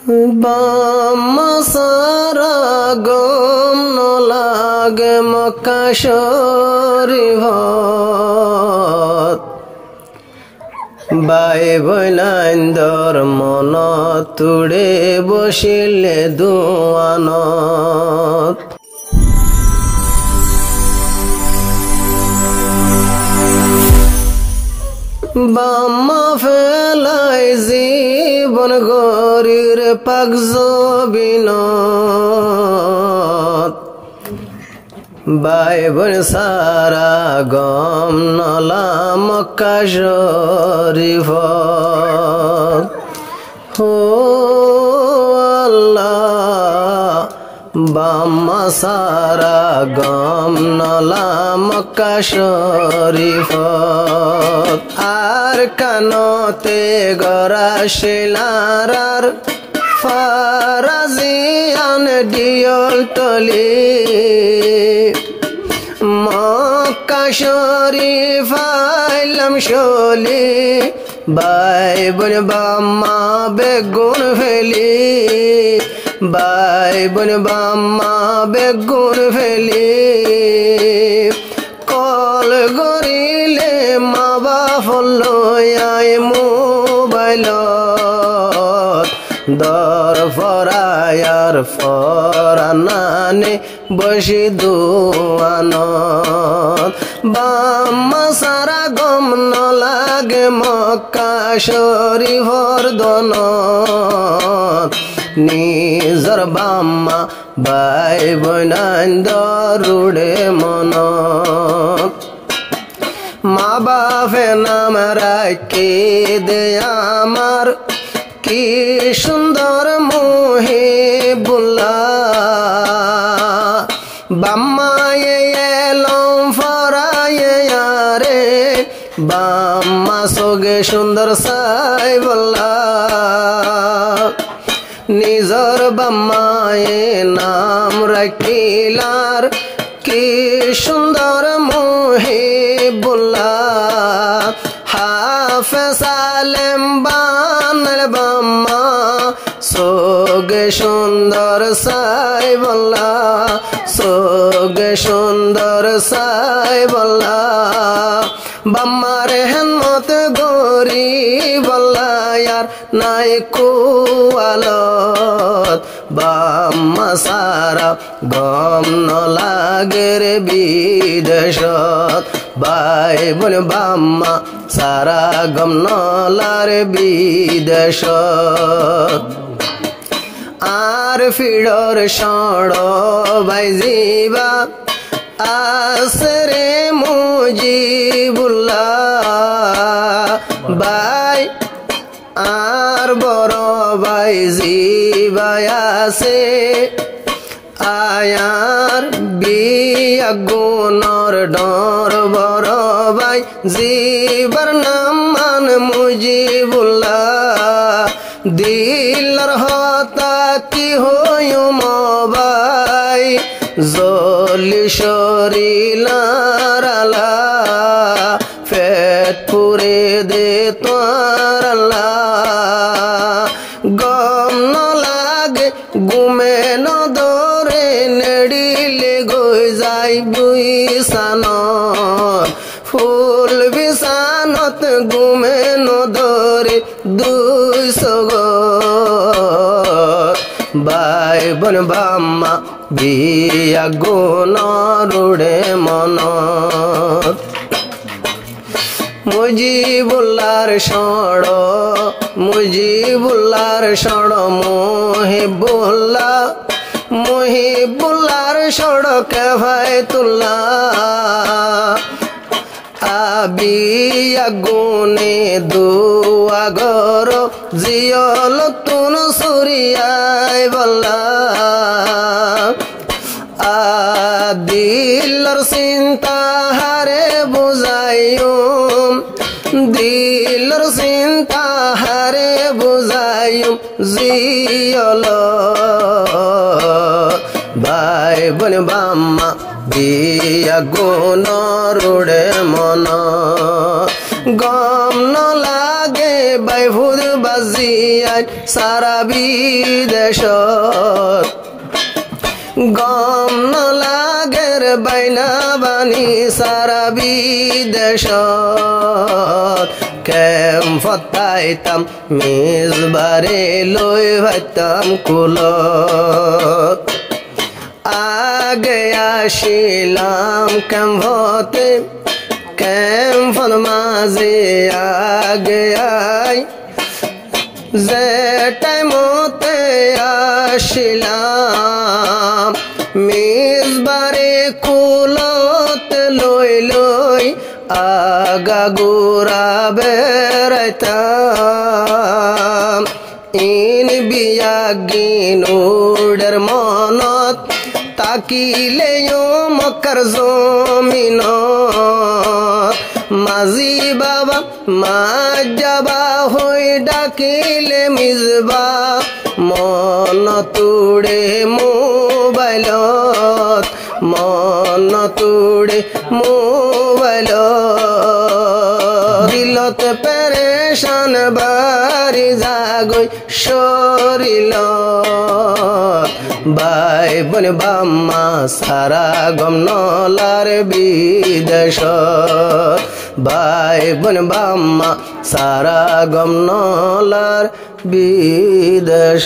বাম্মা সারা গম নলাগে মক্কা শরীফত বাই বইনাইন্দর মন তুড়ে বসিলে দুয়ানত বাম্মা ফেলাই জীবন গরির পাক জবিনত বাই বোন সারা গম নলা মক্কা শরীফত হো আল্লাহ বাম্মা সারা গম নলা মক্কা শরীফত আর কানতে গরা শিলারার ফারাজিয়ান ডিয়ল তলি মক্কা শরীফ আইলাম শলি বাই বোন বাম্মা বেগুন ফেলি বাই বোন বাম্মা বেগুন ফেলি কল গরিলে মা বাপ লই মোবাইলত দর ফরায়ার ফরানানে বসি দুয়ানত বাম্মা সারা গম নলাগে মক্কা শরীফর দনত নিজর বাম্মা বাই বইনাইন্দর রুড়ে মনত মা বাপে নাম রাখি দে আমার কি সুন্দর মুহিবুল্লাহ বাম্মায়ে এলম ফরায়ে রে বাম্মা সোগে সুন্দর সাইবুল্লাহ নিজর বাম্মায়ে নাম রাখিলার কি সুন্দর মুহিবুল্লাহ হাফেজ আলেম বানার বাম্মা সোগে সুন্দর সাইবুল্লাহ সোগে সুন্দর সাইবুল্লাহ বাম্মার হেমত গরি বল্লায়ার নাই কুয়ালত বাম্মা সারা গম নলাগের বিদেশত বাই বোন বাম্মা সারা গম নলার বিদেশত আর ফিড়র সড় বাইজিবা আসরে মুজিবুল্লাহ বাই আর বড় বাই জিবাই আছে আয়ার বিয়া গুণর ডর বড় বাই জিবার নাম মান মুজিবুল্লাহ দিলর হতা কি হইও মবাই জলি শরীলার আলা ফেট পুরে দে তোর আল্লাহ গম ন লাগে গুমে ন দরে নেড়িলে গই যাই বুইসানত ফুল বিছানত গুমে ন দরে দুই সগর বাই বোন বাম্মা বিয়া গুণ রুড়ে মনত মুজিবুল্লার সড় মুহিবুল্লার সড় কেফায়তুল্লাহ আবিয়া গুনে দুয়াগর জিয়ল তুন সুরিয়াই বল্লা দিলর চিন্তা হারে বুঝাইম দিলর চিন্তা হারে বুঝাইম জিয়ল ভাই বোন বাম্মা বিয়া গুণ রুড়ে মন গম ন লাগে বাইভুর বাজ মাঝি আইন সারা বিদেশ গম নলাগের বাইনা বানি সারা বিদেশ কেম ফতাইতাম মেজবারে লই ভাইতাম কুলত আগে আসিলাম ক্যাম্পতে ক্যাম্পর মাঝে আগে আই যে টাইমতে আসিলাম মেজবারে কুলত লই লই আগা গোড়া বেড়াইতাম ইন বিয়াগিন উডের মনত তাকিলেও মক্কার জমিনত মাঝি বাবা মাজাবা হই ডাকিলে মিজবা মন তুড়ে মোবাইলত মন তুড়ে মোবাইলত দিলত পেরেশান বাড়ি জাগই শরীল ভাই বোন বাম্মা সারা গম নলার বিদেশ ভাই বোন বাম্মা সারা গম নলার বিদেশ।